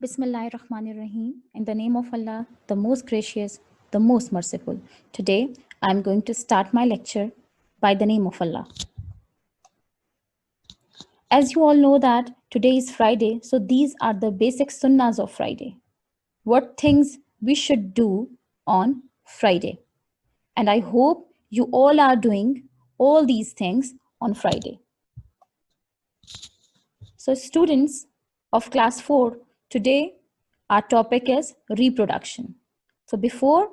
Bismillahir Rahmanir Rahim. In the name of Allah, the most gracious, the most merciful. Today, I am going to start my lecture by the name of Allah. As you all know that today is Friday, so these are the basic sunnahs of Friday. What things we should do on Friday. And I hope you all are doing all these things on Friday. So students of class 4, today our topic is reproduction. So before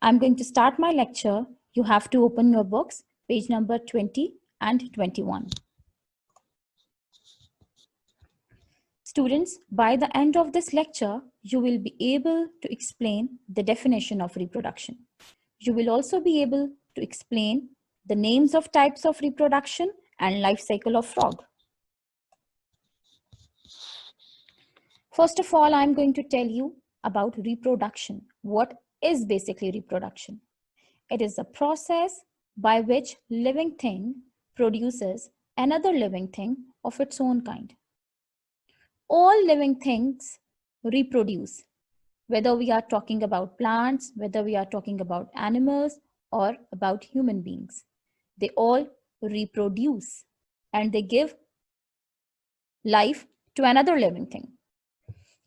I'm going to start my lecture, you have to open your books, page number 20 and 21. Students, by the end of this lecture, you will be able to explain the definition of reproduction. You will also be able to explain the names of types of reproduction and life cycle of frog. First of all, I'm going to tell you about reproduction. What is basically reproduction? It is a process by which living thing produces another living thing of its own kind. All living things reproduce, whether we are talking about plants, whether we are talking about animals or about human beings. They all reproduce and they give life to another living thing.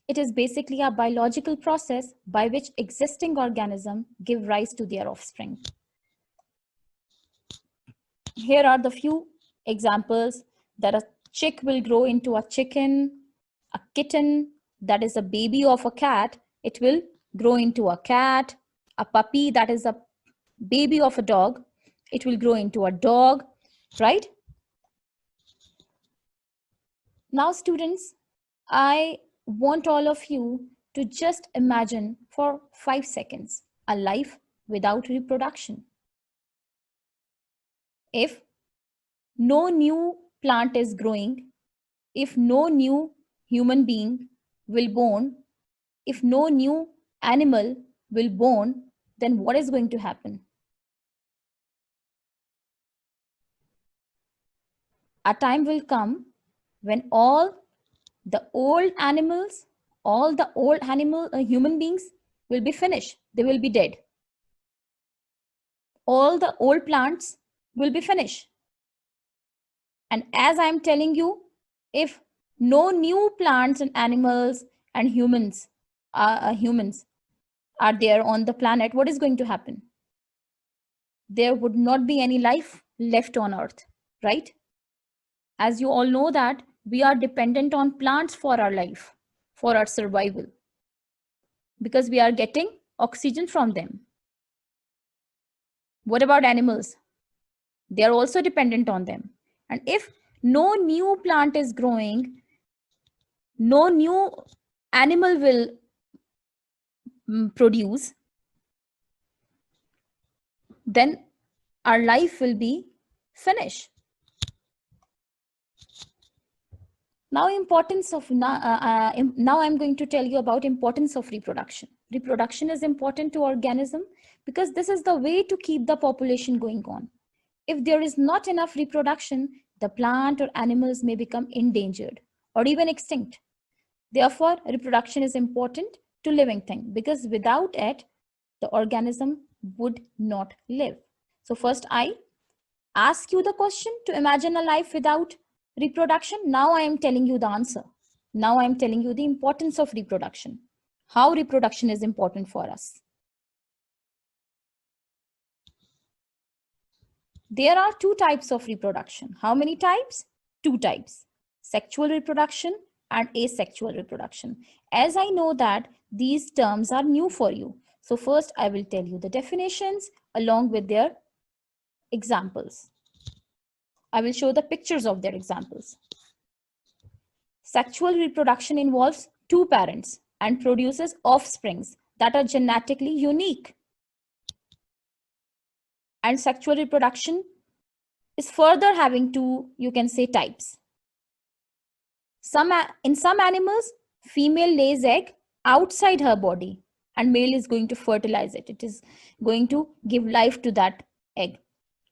It is basically a biological process by which existing organisms give rise to their offspring. Here are the few examples that a chick will grow into a chicken, a kitten that is a baby of a cat, it will grow into a cat, a puppy that is a baby of a dog, it will grow into a dog, right? Now students, I want all of you to just imagine for 5 seconds a life without reproduction. If no new plant is growing, if no new human being will born, if no new animal will born, then what is going to happen? A time will come when all the old animals, all the old human beings will be finished. They will be dead. All the old plants will be finished. And as I'm telling you, if no new plants and animals and humans are there on the planet, what is going to happen? There would not be any life left on Earth, right? As you all know that we are dependent on plants for our life, for our survival, because we are getting oxygen from them. What about animals? They are also dependent on them. And if no new plant is growing, no new animal will produce, then our life will be finished. Now now I'm going to tell you about importance of reproduction. Reproduction is important to organism because this is the way to keep the population going on. If there is not enough reproduction, the plant or animals may become endangered or even extinct. Therefore, reproduction is important to living thing because without it, the organism would not live. So first I ask you the question to imagine a life without reproduction. Now I am telling you the answer. Now I am telling you the importance of reproduction. How reproduction is important for us. There are 2 types of reproduction. How many types? 2 types. Sexual reproduction and asexual reproduction. As I know that these terms are new for you. So first I will tell you the definitions along with their examples. I will show the pictures of their examples. Sexual reproduction involves 2 parents and produces offsprings that are genetically unique. And sexual reproduction is further having 2, you can say, types. In some animals, female lays egg outside her body and male is going to fertilize it. It is going to give life to that egg.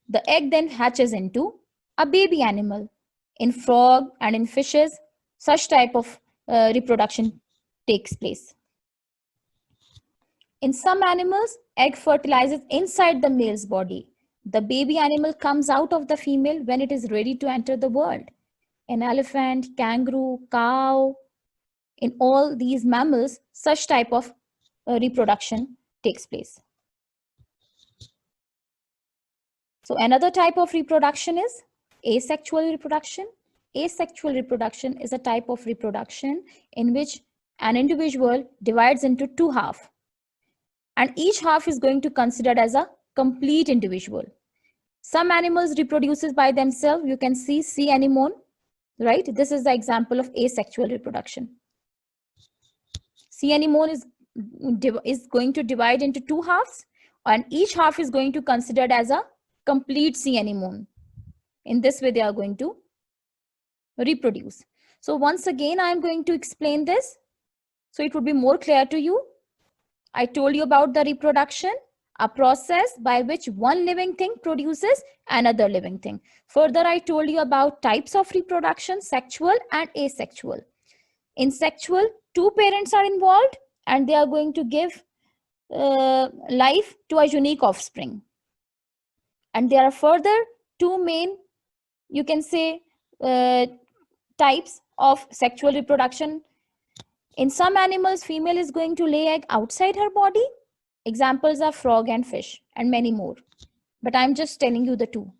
The egg then hatches into a baby animal. In frog and in fishes, such type of reproduction takes place. In some animals, egg fertilizes inside the male's body. The baby animal comes out of the female when it is ready to enter the world. An elephant, kangaroo, cow, in all these mammals, such type of reproduction takes place. So another type of reproduction is asexual reproduction. Asexual reproduction is a type of reproduction in which an individual divides into two halves, and each half is going to considered as a complete individual. Some animals reproduces by themselves. You can see sea anemone, right? This is the example of asexual reproduction. Sea anemone is going to divide into two halves, and each half is going to considered as a complete sea anemone. In this way, they are going to reproduce. So once again, I am going to explain this so it would be more clear to you. I told you about the reproduction, a process by which one living thing produces another living thing. Further, I told you about types of reproduction, sexual and asexual. In sexual, two parents are involved and they are going to give life to a unique offspring. And there are further two main, you can say, types of sexual reproduction. In some animals, female is going to lay egg outside her body. Examples are frog and fish and many more. But I'm just telling you the two.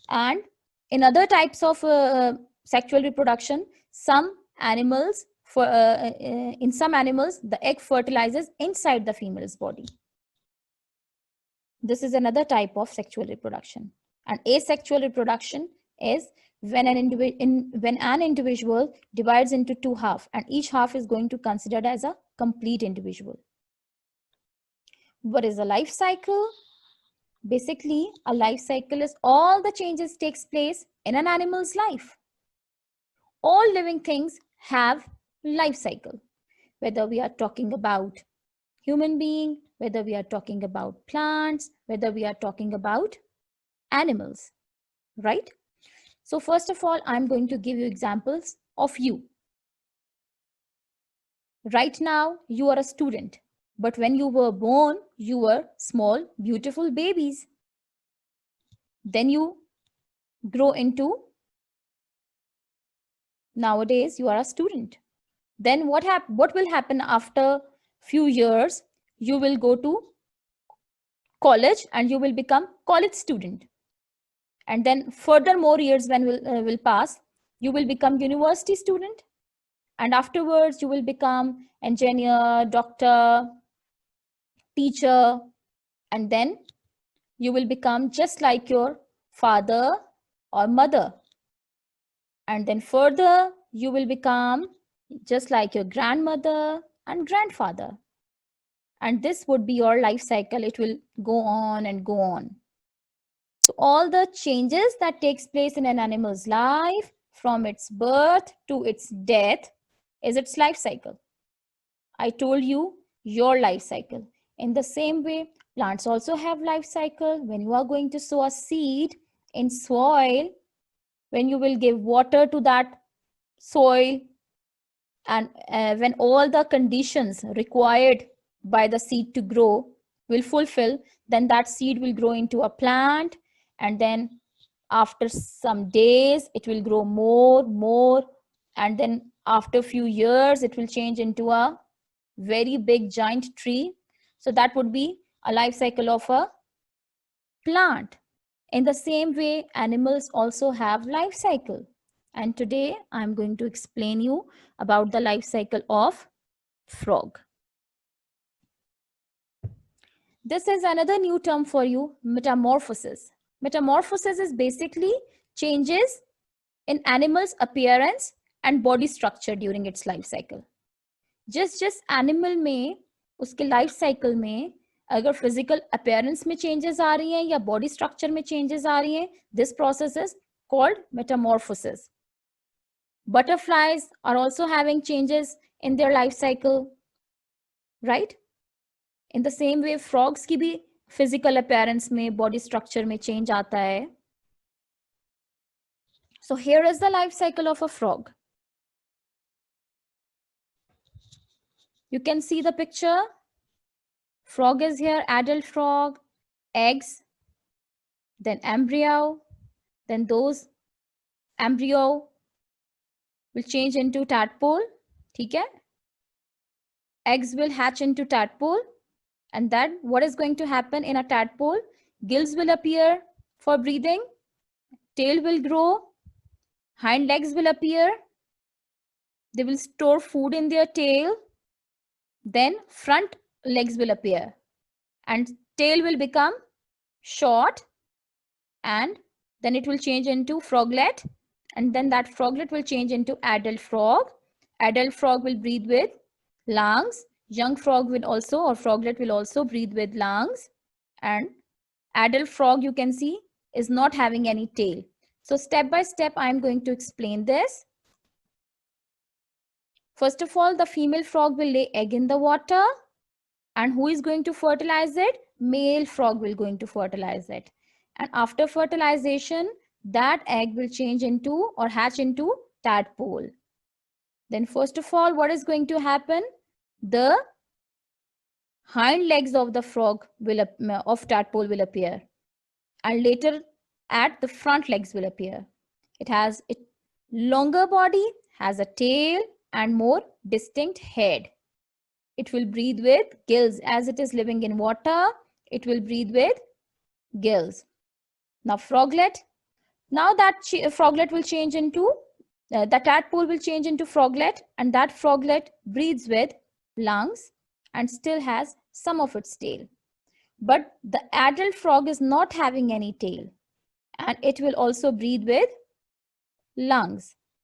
And in other types of sexual reproduction, some animals, in some animals, the egg fertilizes inside the female's body. This is another type of sexual reproduction. And asexual reproduction is when an individual divides into two halves, and each half is going to considered as a complete individual. What is a life cycle? Basically, a life cycle is all the changes takes place in an animal's life. All living things have life cycle, whether we are talking about human being, whether we are talking about plants, whether we are talking about animals, right? So first of all, I'm going to give you examples of you. Right now, you are a student, but when you were born, you were small, beautiful babies. Then you grow into, nowadays, you are a student. Then what will happen after few years? You will go to college and you will become college student. And then further more years when will pass, you will become university student. And afterwards, you will become engineer, doctor, teacher, and then you will become just like your father or mother. And then further, you will become just like your grandmother and grandfather. And this would be your life cycle. It will go on and go on. So all the changes that takes place in an animal's life from its birth to its death is its life cycle. I told you your life cycle. In the same way, plants also have life cycle. When you are going to sow a seed in soil, when you will give water to that soil, and when all the conditions required by the seed to grow will fulfill, then that seed will grow into a plant, and then after some days it will grow more, and then after a few years it will change into a very big giant tree. So that would be a life cycle of a plant. In the same way, animals also have life cycle. And today I'm going to explain you about the life cycle of frog. This is another new term for you, metamorphosis. Metamorphosis is basically changes in animal's appearance and body structure during its life cycle. just animal में उसके life cycle में अगर physical appearance में changes आ रही हैं या body structure में changes आ रही हैं, this process is called Metamorphosis. Butterflies are also having changes in their life cycle, right? In the same way, frogs की भी physical appearance में, body structure में change आता है. So here is the life cycle of a frog. You can see the picture. Frog is here, adult frog, eggs, then embryo, then those embryo will change into tadpole. Okay? Eggs will hatch into tadpole. And then what is going to happen in a tadpole? Gills will appear for breathing, tail will grow, hind legs will appear, they will store food in their tail, then front legs will appear and tail will become short, and then it will change into froglet, and then that froglet will change into adult frog. Adult frog will breathe with lungs. Young frog will also, or froglet will also breathe with lungs. And adult frog, you can see, is not having any tail. So step by step, I'm going to explain this. First of all, the female frog will lay egg in the water. And who is going to fertilize it? Male frog will going to fertilize it. And after fertilization, that egg will change into or hatch into tadpole. Then first of all, what is going to happen? The hind legs of the frog of tadpole will appear. And later at the front legs will appear. It has a longer body, has a tail and more distinct head. It will breathe with gills. As it is living in water, it will breathe with gills. Now froglet. Now that froglet will change into, the tadpole will change into froglet, and that froglet breathes with lungs and still has some of its tail. But the adult frog is not having any tail, and it will also breathe with lungs.